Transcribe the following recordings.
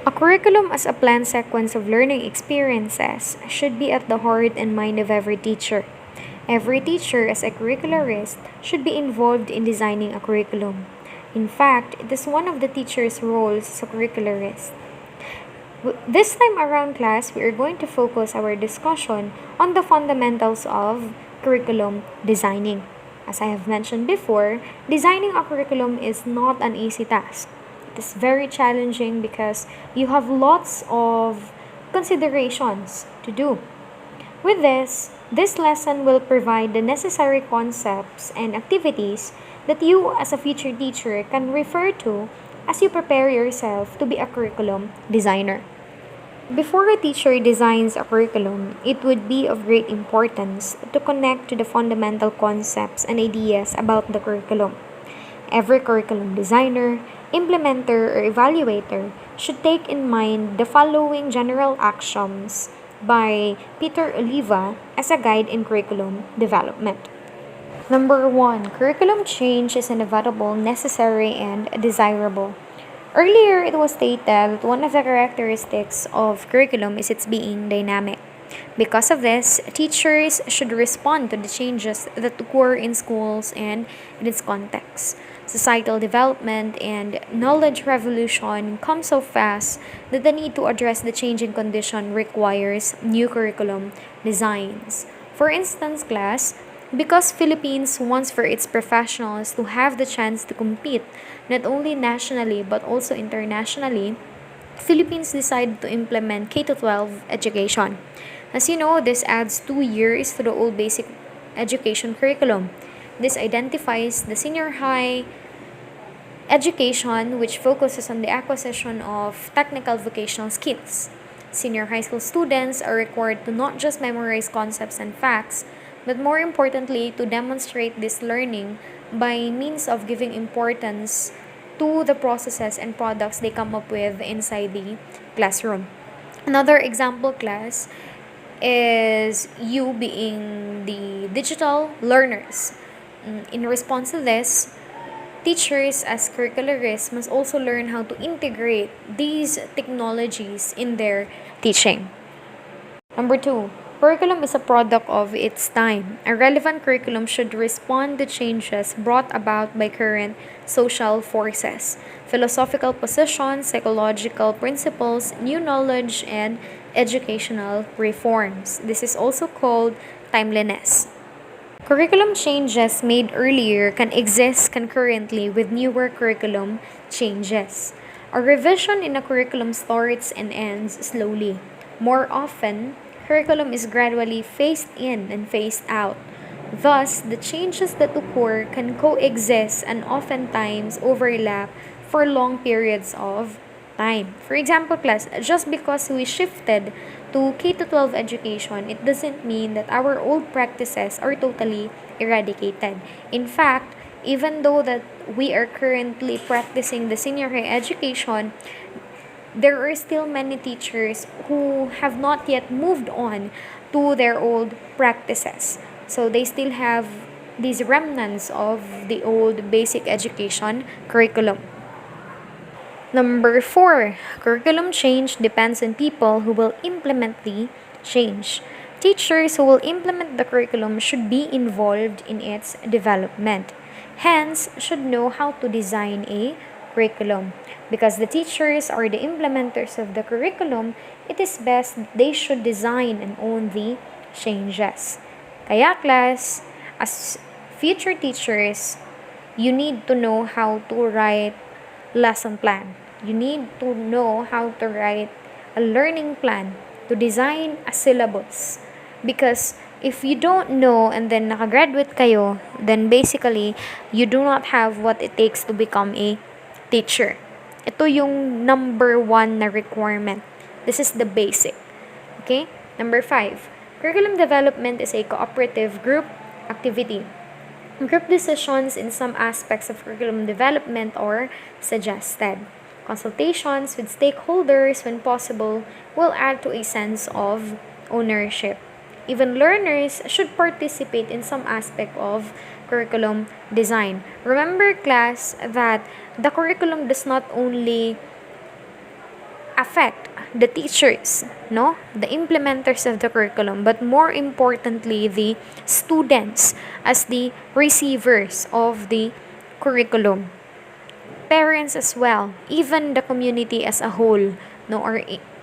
A curriculum as a planned sequence of learning experiences should be at the heart and mind of every teacher. Every teacher, as a curricularist, should be involved in designing a curriculum. In fact, it is one of the teacher's roles as a curricularist. This time around, class, we are going to focus our discussion on the fundamentals of curriculum designing. As I have mentioned before, designing a curriculum is not an easy task. It is very challenging because you have lots of considerations to do. With this lesson will provide the necessary concepts and activities that you as a future teacher can refer to as you prepare yourself to be a curriculum designer. Before a teacher designs a curriculum, it would be of great importance to connect to the fundamental concepts and ideas about the curriculum. Every curriculum designer, implementer, or evaluator should take in mind the following general axioms by Peter Oliva as a guide in curriculum development. Number 1, curriculum change is inevitable, necessary, and desirable. Earlier, it was stated that one of the characteristics of curriculum is its being dynamic. Because of this, teachers should respond to the changes that occur in schools and in its context. Societal development and knowledge revolution come so fast that the need to address the changing condition requires new curriculum designs. For instance, class, because Philippines wants for its professionals to have the chance to compete not only nationally but also internationally, Philippines decided to implement K-12 education. As you know, this adds 2 years to the old basic education curriculum. This identifies the senior high education, which focuses on the acquisition of technical vocational skills. Senior high school students are required to not just memorize concepts and facts, but more importantly, to demonstrate this learning by means of giving importance to the processes and products they come up with inside the classroom. Another example, class, is you being the digital learners. In response to this, teachers as curricularists must also learn how to integrate these technologies in their teaching. Number 2, curriculum is a product of its time. A relevant curriculum should respond to changes brought about by current social forces, philosophical positions, psychological principles, new knowledge, and educational reforms. This is also called timeliness. Curriculum changes made earlier can exist concurrently with newer curriculum changes. A revision in a curriculum starts and ends slowly. More often, curriculum is gradually phased in and phased out. Thus, the changes that occur can coexist and oftentimes overlap for long periods of time. For example, class, just because we shifted to K-12 education, it doesn't mean that our old practices are totally eradicated. In fact, even though that we are currently practicing the senior high education, there are still many teachers who have not yet moved on to their old practices. So they still have these remnants of the old basic education curriculum. Number 4, curriculum change depends on people who will implement the change. Teachers who will implement the curriculum should be involved in its development. Hence, should know how to design a curriculum. Because the teachers are the implementers of the curriculum, it is best that they should design and own the changes. Kaya class, as future teachers, you need to know how to write lesson plan. You need to know how to write a learning plan, to design a syllabus. Because if you don't know and then nakagraduate kayo, then basically, you do not have what it takes to become a teacher. Ito yung number 1 na requirement. This is the basic. Okay? Number 5, curriculum development is a cooperative group activity. Group decisions in some aspects of curriculum development are suggested. Consultations with stakeholders, when possible, will add to a sense of ownership. Even learners should participate in some aspect of curriculum design. Remember, class, that the curriculum does not only affect the teachers, no, the implementers of the curriculum, but more importantly the students as the receivers of the curriculum, parents as well, even the community as a whole, no,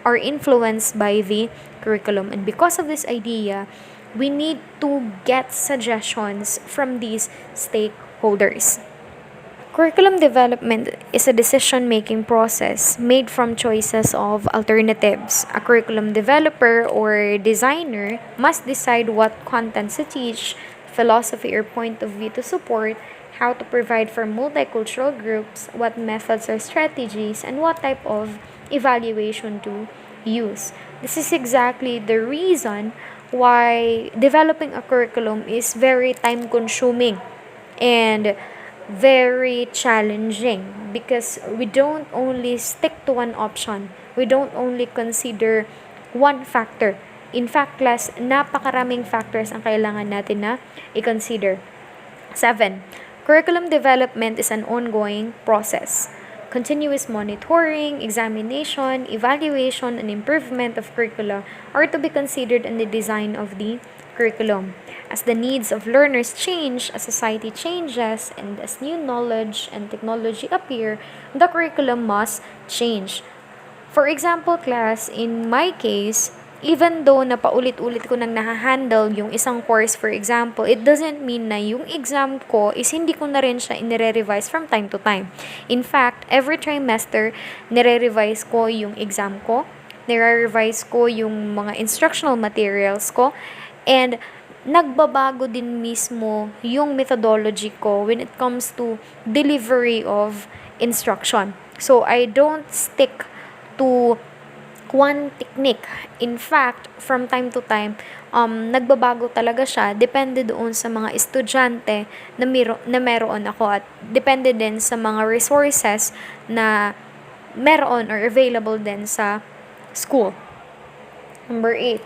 are influenced by the curriculum. And because of this idea, we need to get suggestions from these stakeholders. Curriculum development is a decision making process made from choices of alternatives. A curriculum developer or designer must decide what content to teach, philosophy or point of view to support, how to provide for multicultural groups, what methods or strategies, and what type of evaluation to use. This is exactly the reason why developing a curriculum is very time consuming and very challenging, because we don't only stick to one option. We don't only consider one factor. In fact, class, napakaraming factors ang kailangan natin na i-consider. 7. Curriculum development is an ongoing process. Continuous monitoring, examination, evaluation, and improvement of curricula are to be considered in the design of the curriculum. As the needs of learners change, as society changes, and as new knowledge and technology appear, the curriculum must change. For example, class, in my case, even though na paulit-ulit ko nang nahahandle yung isang course, for example, it doesn't mean na yung exam ko is hindi ko na rin siya inire-revise from time to time. In fact, every trimester, nire-revise ko yung exam ko, nire-revise ko yung mga instructional materials ko, and nagbabago din mismo yung methodology ko when it comes to delivery of instruction. So, I don't stick to one technique. In fact, from time to time, nagbabago talaga siya. Depende doon sa mga estudyante na meron ako, at depende din sa mga resources na meron or available din sa school. Number 8.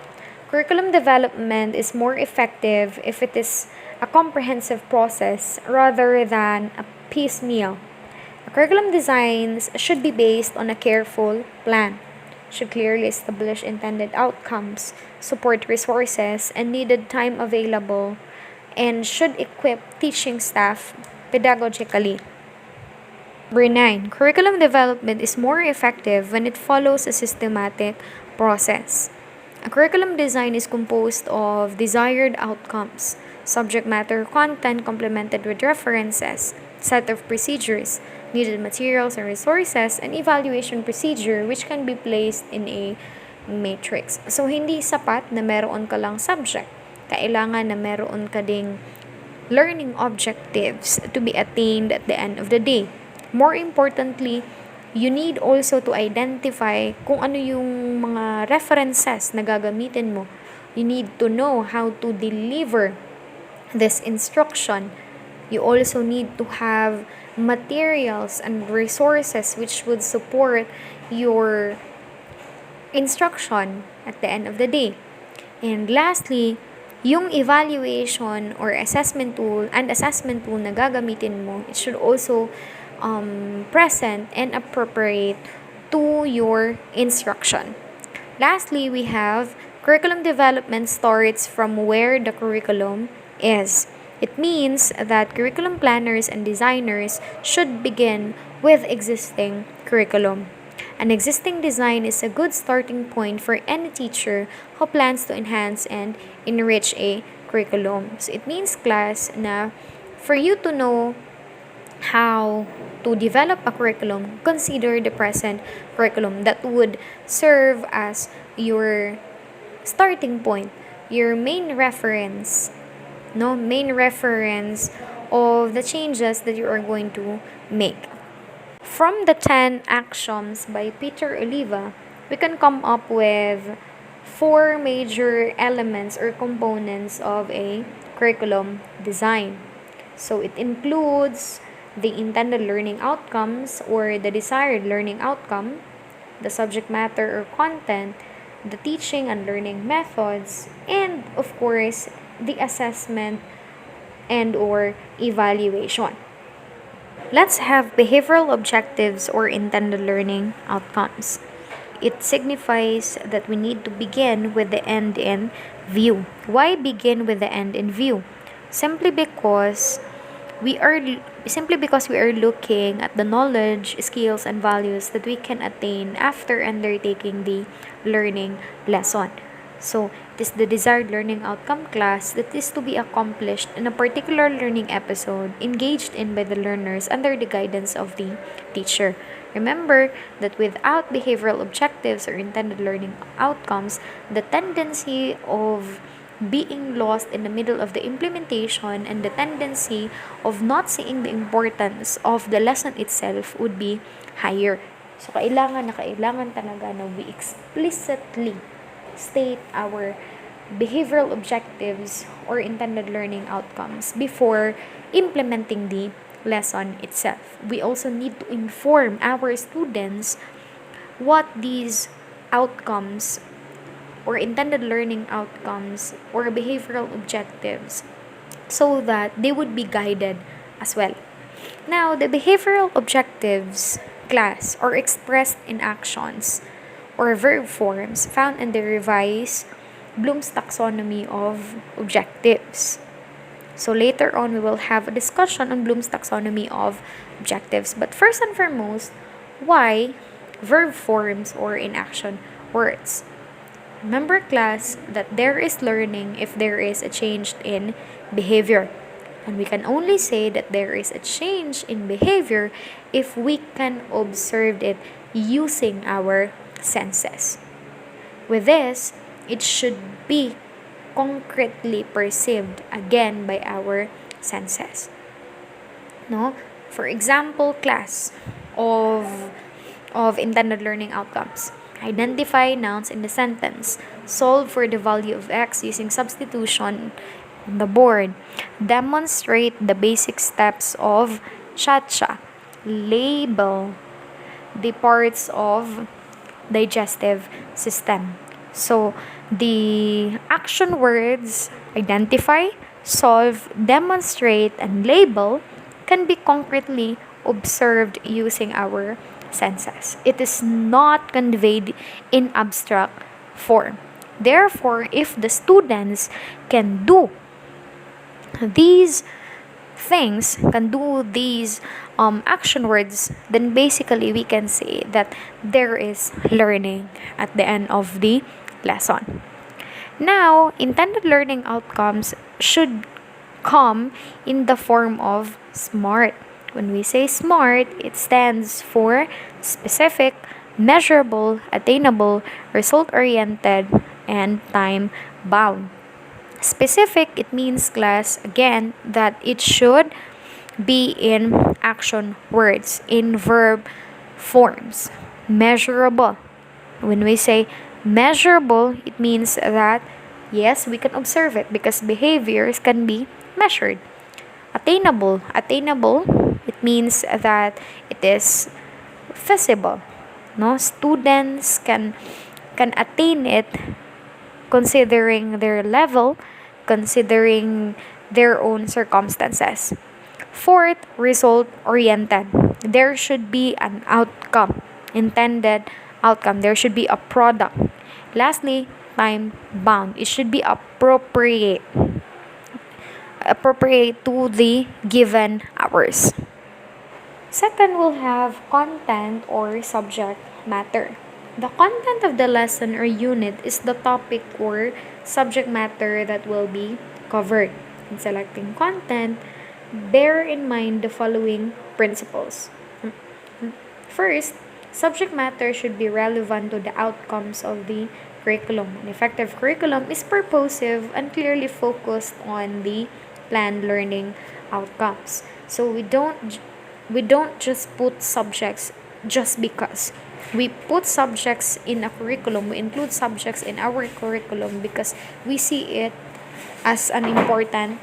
Curriculum development is more effective if it is a comprehensive process rather than a piecemeal. Curriculum designs should be based on a careful plan, should clearly establish intended outcomes, support resources and needed time available, and should equip teaching staff pedagogically. Number 9. Curriculum development is more effective when it follows a systematic process. A curriculum design is composed of desired outcomes, subject matter content complemented with references, set of procedures, needed materials and resources, and evaluation procedure which can be placed in a matrix. So, hindi sapat na meron ka lang subject. Kailangan na meron ka ding learning objectives to be attained at the end of the day. More importantly, you need also to identify kung ano yung mga references na gagamitin mo. You need to know how to deliver this instruction. You also need to have materials and resources which would support your instruction at the end of the day. And lastly, yung evaluation or assessment tool na gagamitin mo, it should also present and appropriate to your instruction. Lastly, we have curriculum development starts from where the curriculum is. It means that curriculum planners and designers should begin with existing curriculum. An existing design is a good starting point for any teacher who plans to enhance and enrich a curriculum. So it means, class, na for you to know how to develop a curriculum, consider the present curriculum that would serve as your starting point, your main reference of the changes that you are going to make. From the 10 axioms by Peter Oliva, we can come up with 4 major elements or components of a curriculum design. So it includes the intended learning outcomes or the desired learning outcome, the subject matter or content, the teaching and learning methods, and of course, the assessment and or evaluation. Let's have behavioral objectives or intended learning outcomes. it signifies that we need to begin with the end in view. Why begin with the end in view? Simply because we are simply because we are looking at the knowledge, skills, and values that we can attain after undertaking the learning lesson. So, it is the desired learning outcome class that is to be accomplished in a particular learning episode engaged in by the learners under the guidance of the teacher. Remember that without behavioral objectives or intended learning outcomes, the tendency of being lost in the middle of the implementation and the tendency of not seeing the importance of the lesson itself would be higher. So, kailangan talaga na we explicitly state our behavioral objectives or intended learning outcomes before implementing the lesson itself. We also need to inform our students what these outcomes or intended learning outcomes or behavioral objectives so that they would be guided as well. Now, the behavioral objectives class are expressed in actions or verb forms found in the revised Bloom's taxonomy of objectives. So later on, we will have a discussion on Bloom's taxonomy of objectives. But first and foremost, why verb forms or in action words? Remember, class, that there is learning if there is a change in behavior. And we can only say that there is a change in behavior if we can observe it using our senses. With this, it should be concretely perceived again by our senses. No? For example, class of intended learning outcomes. Identify nouns in the sentence. Solve for the value of x using substitution on the board. Demonstrate the basic steps of cha-cha. Label the parts of digestive system. So, the action words identify, solve, demonstrate, and label can be concretely observed using our senses. It is not conveyed in abstract form. Therefore, if the students can do these things, can do these action words, then basically we can say that there is learning at the end of the lesson. Now, intended learning outcomes should come in the form of SMART. When we say SMART, it stands for specific, measurable, attainable, result-oriented, and time-bound. Specific, it means, class, again, that it should be in action words, in verb forms. Measurable. When we say measurable, it means that, yes, we can observe it because behaviors can be measured. Attainable. Attainable, it means that it is feasible. No, students can attain it considering their level, considering their own circumstances. Fourth, result oriented. There should be an outcome, intended outcome. There should be a product. Lastly, time bound. It should be appropriate to the given hours. Second, we'll have content or subject matter. The content of the lesson or unit is the topic or subject matter that will be covered. In selecting content, bear in mind the following principles. First, subject matter should be relevant to the outcomes of the curriculum. An effective curriculum is purposive and clearly focused on the planned learning outcomes. So we don't just put subjects just because. We put subjects in a curriculum, we include subjects in our curriculum because we see it as an important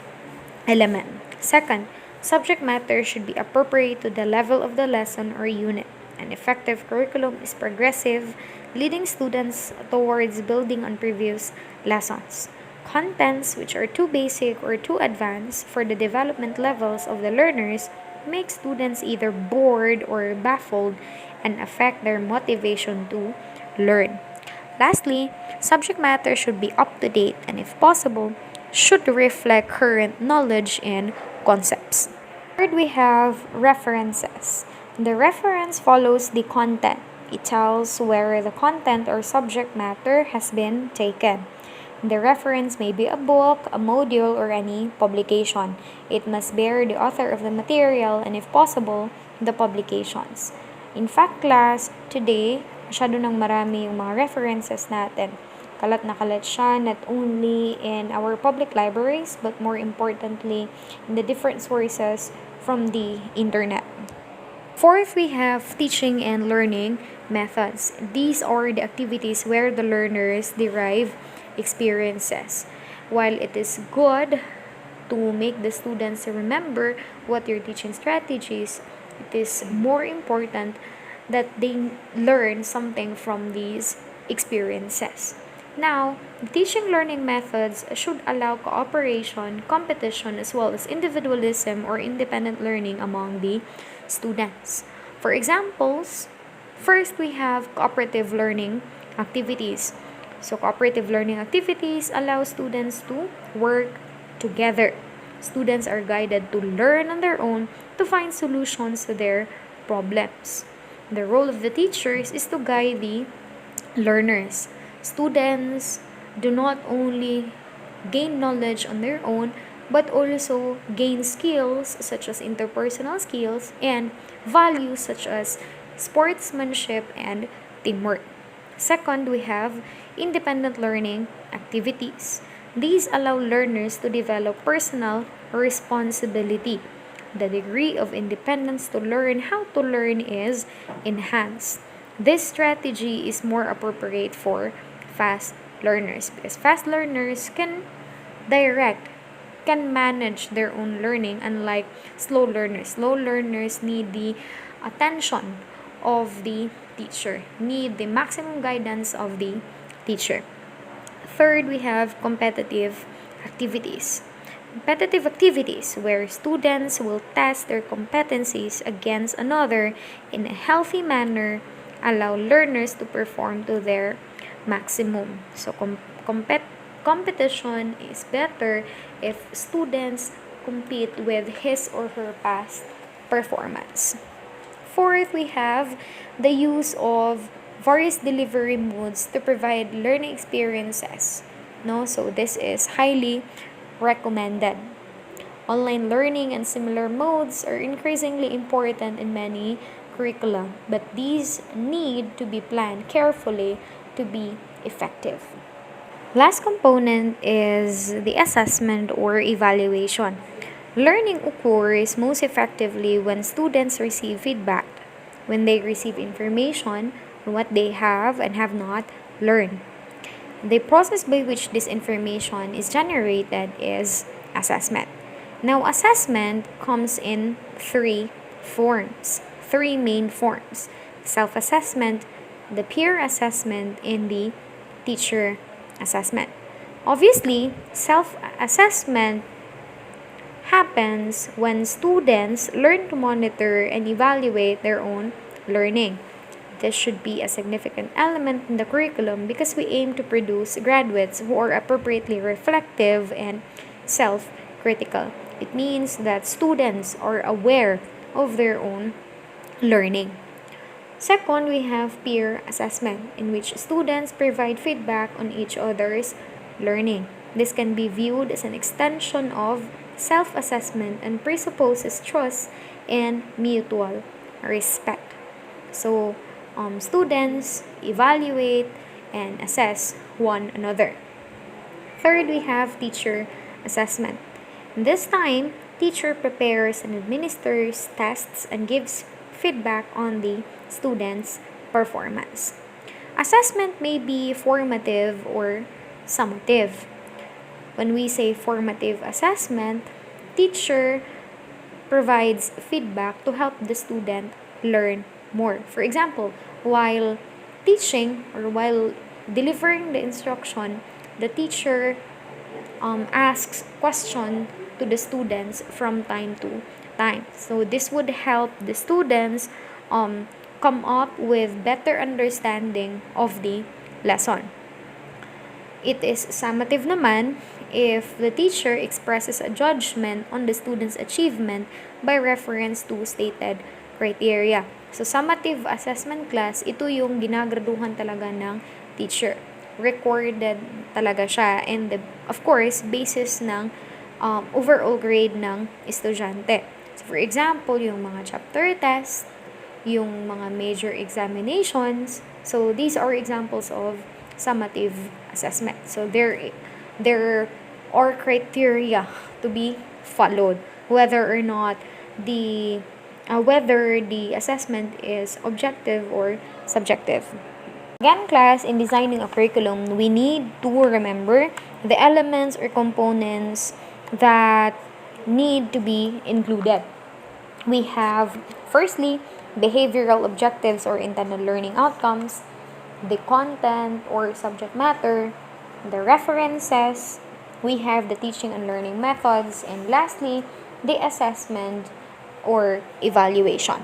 element. Second, subject matter should be appropriate to the level of the lesson or unit. An effective curriculum is progressive, leading students towards building on previous lessons. Contents which are too basic or too advanced for the development levels of the learners make students either bored or baffled and affect their motivation to learn. Lastly, subject matter should be up to date and, if possible, should reflect current knowledge and concepts. Third, we have references. The reference follows the content. It tells where the content or subject matter has been taken. The reference may be a book, a module, or any publication. It must bear the author of the material and, if possible, the publications. In fact, class, today, masyado nang marami yung mga references natin. Kalat na kalat siya, not only in our public libraries, but more importantly, in the different sources from the internet. Fourth, we have teaching and learning methods. These are the activities where the learners derive experiences. While it is good to make the students remember what your teaching strategies, it is more important that they learn something from these experiences. Now, the teaching learning methods should allow cooperation, competition, as well as individualism or independent learning among the students. For examples, first we have cooperative learning activities. So, cooperative learning activities allow students to work together. Students are guided to learn on their own to find solutions to their problems. The role of the teachers is to guide the learners. Students do not only gain knowledge on their own, but also gain skills such as interpersonal skills and values such as sportsmanship and teamwork. Second, we have independent learning activities. These allow learners to develop personal responsibility. The degree of independence to learn how to learn is enhanced. This strategy is more appropriate for fast learners because fast learners can direct, can manage their own learning, unlike slow learners. Slow learners need the attention of the teacher, need the maximum guidance of the teacher. Third, we have competitive activities. Competitive activities where students will test their competencies against another in a healthy manner allow learners to perform to their maximum. So, competition is better if students compete with his or her past performance. Fourth, we have the use of various delivery modes to provide learning experiences. No, so this is highly recommended. Online learning and similar modes are increasingly important in many curricula, but these need to be planned carefully to be effective. Last component is the assessment or evaluation. Learning occurs most effectively when students receive feedback, when they receive information on what they have and have not learned. The process by which this information is generated is assessment. Now, assessment comes in three main forms: self assessment, the peer assessment, and the teacher assessment. Obviously, self assessment happens when students learn to monitor and evaluate their own learning. This should be a significant element in the curriculum because we aim to produce graduates who are appropriately reflective and self critical. It means that students are aware of their own learning. Second, we have peer assessment, in which students provide feedback on each other's learning. This can be viewed as an extension of self assessment and presupposes trust and mutual respect. So, students evaluate and assess one another. Third, we have teacher assessment. This time, teacher prepares and administers tests and gives feedback on the students' performance. Assessment may be formative or summative. When we say formative assessment, teacher provides feedback to help the student learn more. For example, while teaching or while delivering the instruction, the teacher asks question to the students from time to time. So this would help the students come up with better understanding of the lesson. It is summative naman if the teacher expresses a judgment on the student's achievement by reference to stated criteria. So, summative assessment class, ito yung ginagraduhan talaga ng teacher. Recorded talaga siya and of course, basis ng overall grade ng estudyante. So, for example, yung mga chapter test, yung mga major examinations. So, these are examples of summative assessment. So, there are criteria to be followed, whether or not whether the assessment is objective or subjective. Again, class, in designing a curriculum, we need to remember the elements or components that need to be included. We have, firstly, behavioral objectives or intended learning outcomes, the content or subject matter, the references, we have the teaching and learning methods, and lastly, the assessment or evaluation.